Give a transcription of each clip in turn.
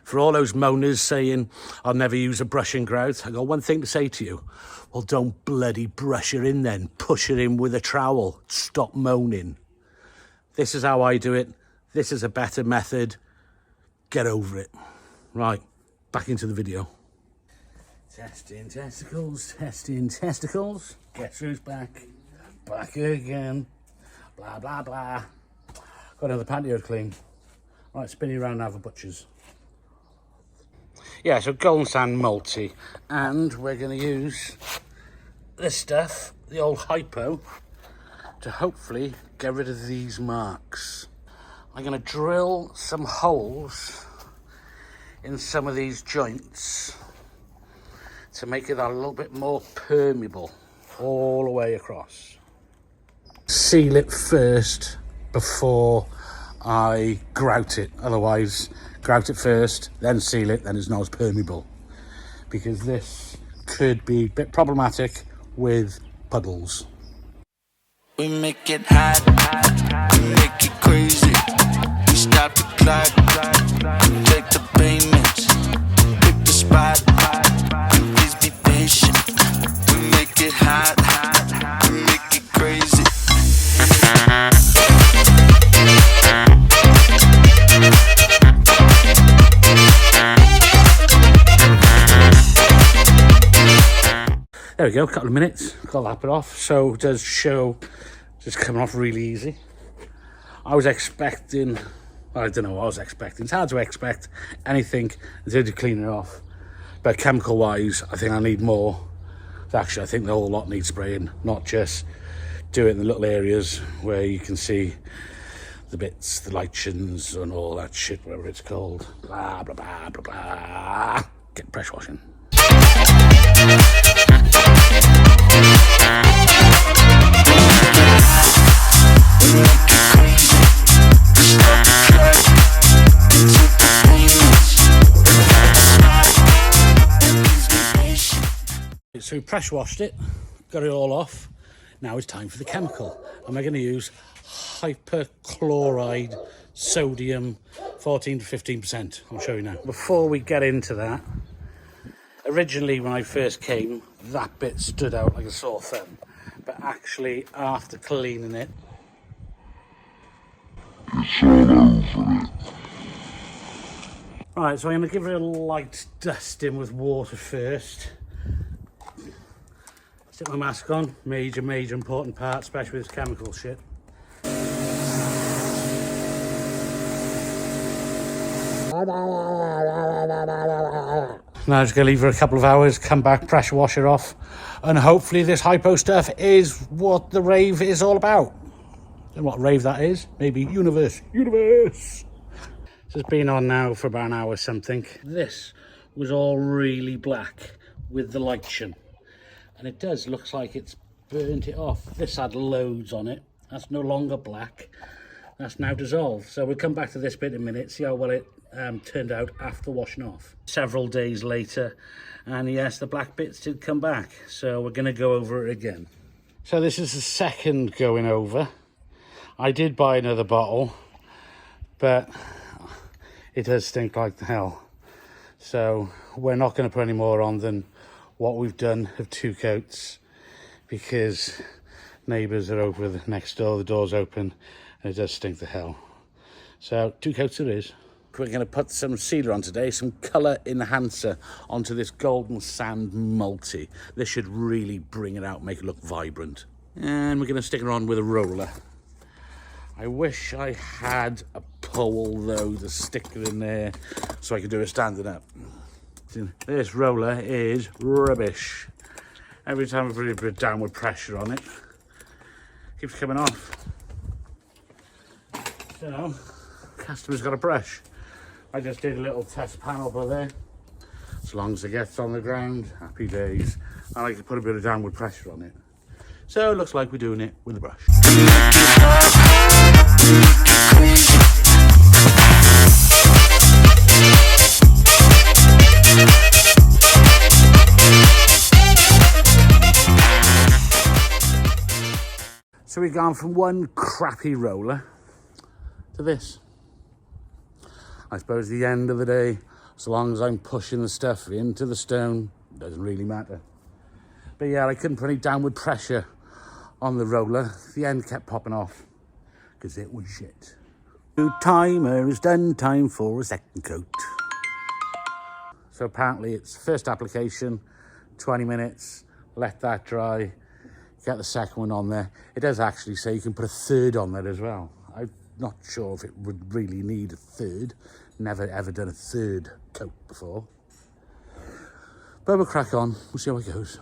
For all those moaners saying, I'll never use a brush and grout, I got one thing to say to you. Well, don't bloody brush her in then. Push her in with a trowel. Stop moaning. This is how I do it. This is a better method. Get over it. Right, back into the video. Testing testicles, testing testicles. Guess who's back? Back again. Blah, blah, blah. Got another patio to clean. Right, spinning around now for butchers. Yeah, so golden sand multi, and we're going to use this stuff, the old hypo, to hopefully get rid of these marks. I'm going to drill some holes in some of these joints to make it a little bit more permeable all the way across. Seal it first before I grout it, otherwise grout it first, then seal it, then it's not as permeable, because this could be a bit problematic with puddles. We make it hot, we make it crazy. We stop the clock, take the payments, pick the spot. Please be patient. We make it hot, we make it crazy. There we go, a couple of minutes, got that bit off. So it does show just coming off really easy. I was expecting, well, I don't know what I was expecting. It's hard to expect anything until you clean it off. But chemical wise, I think I need more. Actually, I think the whole lot needs spraying, not just do it in the little areas where you can see the bits, the lichens and all that shit, whatever it's called. Blah, blah, blah, blah, blah. Get pressure washing. So we pressure washed it, got it all off. Now it's time for the chemical, and we're going to use hyperchloride sodium, 14 to 15%. I'll show you now. Before we get into that, originally when I first came, that bit stood out like a sore thumb, but actually after cleaning it, it's all over it. Right, so I'm going to give it a light dusting with water first. Stick my mask on, major important part, especially with this chemical shit. Now I'm just going to leave her a couple of hours, come back, pressure wash her off, and hopefully this hypo stuff is what the rave is all about. And what rave that is? Maybe universe. This has been on now for about an hour something. This was all really black with the lichen. And it does, looks like it's burnt it off. This had loads on it. That's no longer black. That's now dissolved. So we'll come back to this bit in a minute, see how well it turned out after washing off. Several days later, and yes, the black bits did come back. So we're gonna go over it again. So this is the second going over. I did buy another bottle, but it does stink like the hell. So we're not gonna put any more on than what we've done of 2 coats, because neighbours are over next door, the door's open, and it does stink the hell. So 2 coats it is. We're going to put some sealer on today, some colour enhancer onto this golden sand multi. This should really bring it out, make it look vibrant. And we're going to stick it on with a roller. I wish I had a pole though to stick it in there so I could do it standing up. This roller is rubbish. Every time I put a bit of downward pressure on it, it keeps coming off. So, customer's got a brush. I just did a little test panel by there. As long as it gets on the ground, happy days. I like to put a bit of downward pressure on it. So it looks like we're doing it with a brush. So we've gone from one crappy roller to this. I suppose at the end of the day, So long as I'm pushing the stuff into the stone, it doesn't really matter. But yeah, I couldn't put any downward pressure on the roller. The end kept popping off because it was shit. New timer is done, time for a second coat. So apparently it's first application, 20 minutes, let that dry, get the second one on there. It does actually say you can put a third on there as well. I'm not sure if it would really need a third. Never ever done a third coat before. But we'll crack on, we'll see how it goes.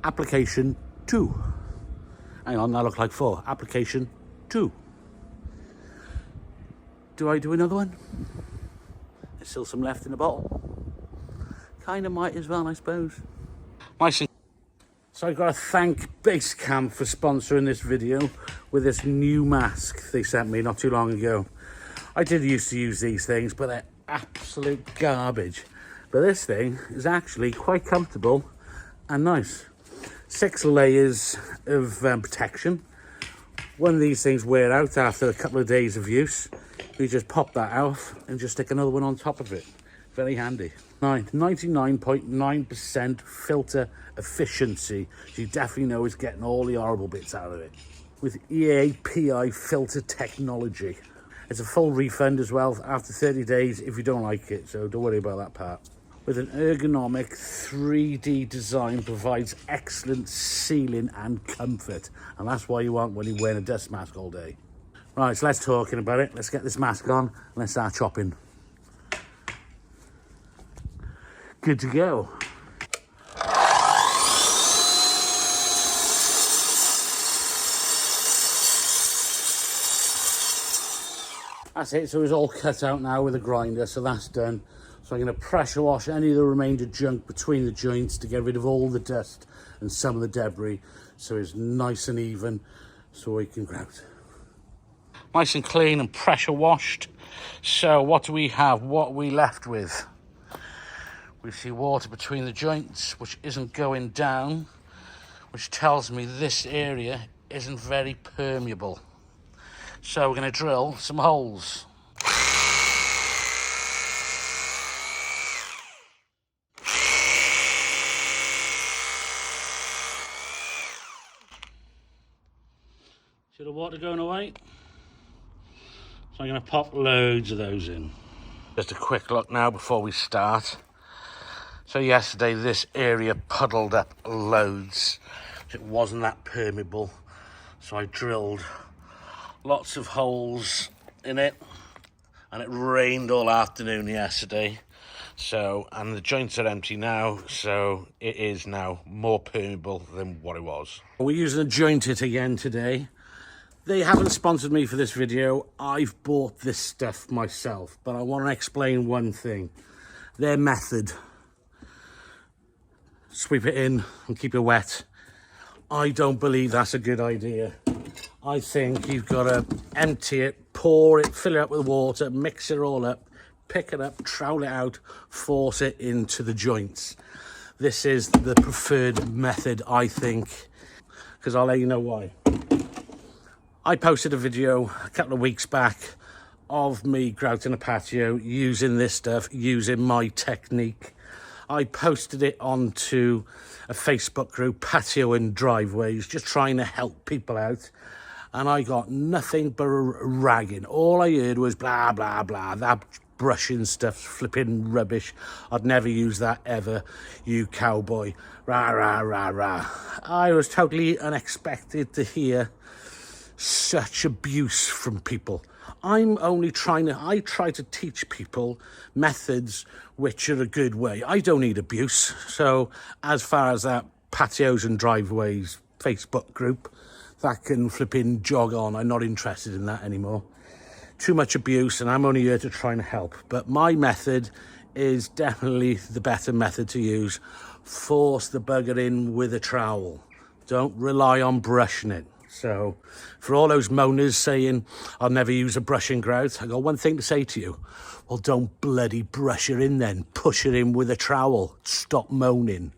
Application 2. Hang on, that looked like 4. Application 2. Do I do another one? There's still some left in the bottle. Kind of might as well, I suppose. Nice. So I've got to thank Basecamp for sponsoring this video with this new mask they sent me not too long ago. I did used to use these things, but they're absolute garbage. But this thing is actually quite comfortable and nice. 6 layers of protection. One of these things wear out after a couple of days of use. You just pop that off and just stick another one on top of it. Very handy. 99.9% filter efficiency. So you definitely know it's getting all the horrible bits out of it. With EAPI filter technology. It's a full refund as well after 30 days if you don't like it. So don't worry about that part. With an ergonomic 3D design, provides excellent sealing and comfort. And that's why you want when you're wearing a dust mask all day. Right, so let's talking about it. Let's get this mask on and let's start chopping. Good to go. That's it, so it's all cut out now with a grinder, so that's done. So I'm going to pressure wash any of the remainder junk between the joints to get rid of all the dust and some of the debris, so it's nice and even so we can grout. Nice and clean and pressure washed. So what do we have? What are we left with? We see water between the joints, which isn't going down, which tells me this area isn't very permeable. So we're going to drill some holes. See the water going away? So I'm going to pop loads of those in. Just a quick look now before we start. So yesterday this area puddled up loads. It wasn't that permeable. So I drilled lots of holes in it. And it rained all afternoon yesterday. So, and the joints are empty now. So it is now more permeable than what it was. We're using a joint it again today. They haven't sponsored me for this video. I've bought this stuff myself, but I want to explain one thing. Their method. Sweep it in and keep it wet. I don't believe that's a good idea. I think you've got to empty it, pour it, fill it up with water, mix it all up, pick it up, trowel it out, force it into the joints. This is the preferred method, I think, because I'll let you know why. I posted a video a couple of weeks back of me grouting a patio using this stuff, using my technique. I posted it onto a Facebook group, Patio and Driveways, just trying to help people out. And I got nothing but a ragging. All I heard was blah, blah, blah. That brushing stuff's flipping rubbish. I'd never use that ever, you cowboy. Rah, rah, rah, rah. I was totally unexpected to hear such abuse from people. I try to teach people methods which are a good way. I don't need abuse. So as far as that Patios and Driveways Facebook group, that can flipping jog on. I'm not interested in that anymore. Too much abuse, and I'm only here to try and help. But my method is definitely the better method to use. Force the bugger in with a trowel. Don't rely on brushing it. So for all those moaners saying, I'll never use a brush in grout, I got one thing to say to you. Well, don't bloody brush her in then. Push her in with a trowel. Stop moaning.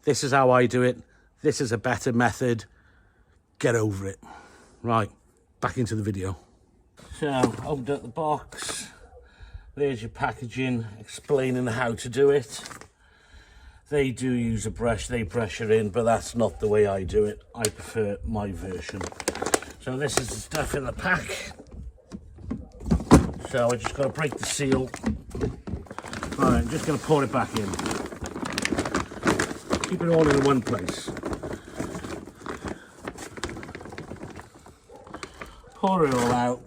This is how I do it. This is a better method. Get over it. Right, back into the video. So, opened up the box. There's your packaging explaining how to do it. They do use a brush, they brush her in, but that's not the way I do it. I prefer my version. So this is the stuff in the pack. So I just got to break the seal. Right, I'm just going to pour it back in. Keep it all in one place. Pour it all out.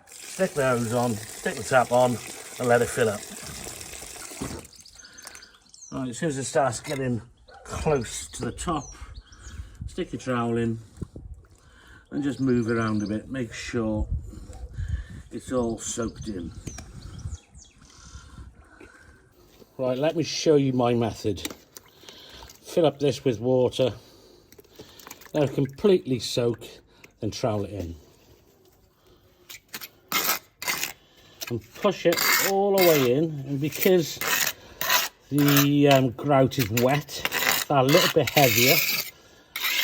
Stick the hose on, stick the tap on, and let it fill up. Right, as soon as it starts getting close to the top, stick your trowel in and just move around a bit. Make sure it's all soaked in. Right, let me show you my method. Fill up this with water, let it completely soak, then trowel it in. And push it all the way in, and because the grout is wet, it's a little bit heavier,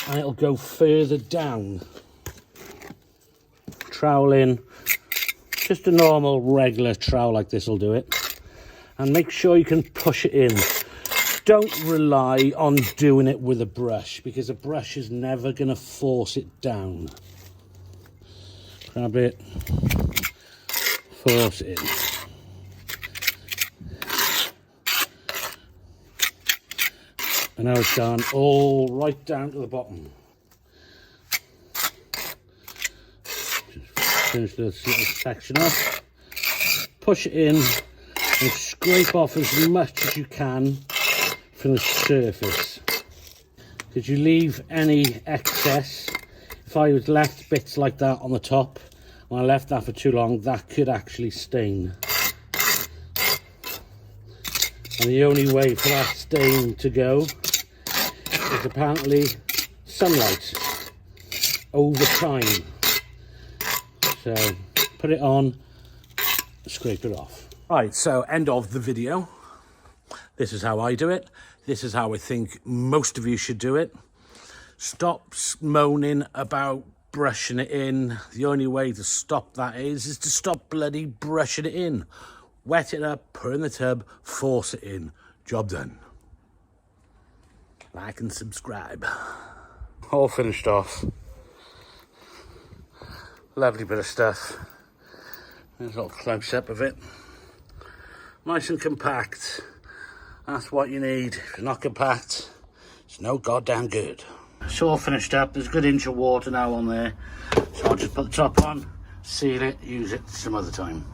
and it'll go further down. Trowel in, just a normal regular trowel like this will do it, and make sure you can push it in. Don't rely on doing it with a brush, because a brush is never going to force it down. Grab it, force it in. And now it's gone all right down to the bottom. Just finish this little section off. Push it in and scrape off as much as you can from the surface. Because you leave any excess. If I was left bits like that on the top, when I left that for too long, that could actually stain. And the only way for that stain to go is apparently sunlight over time. So put it on, scrape it off. Right, so end of the video. This is how I do it. This is how I think most of you should do it. Stop moaning about brushing it in. The only way to stop that is to stop bloody brushing it in. Wet it up, put it in the tub, force it in. Job done. Like and subscribe. All finished off. Lovely bit of stuff. There's a little close-up of it. Nice and compact. That's what you need. If it's not compact, it's no goddamn good. It's all finished up. There's a good inch of water now on there. So I'll just put the top on, seal it, use it some other time.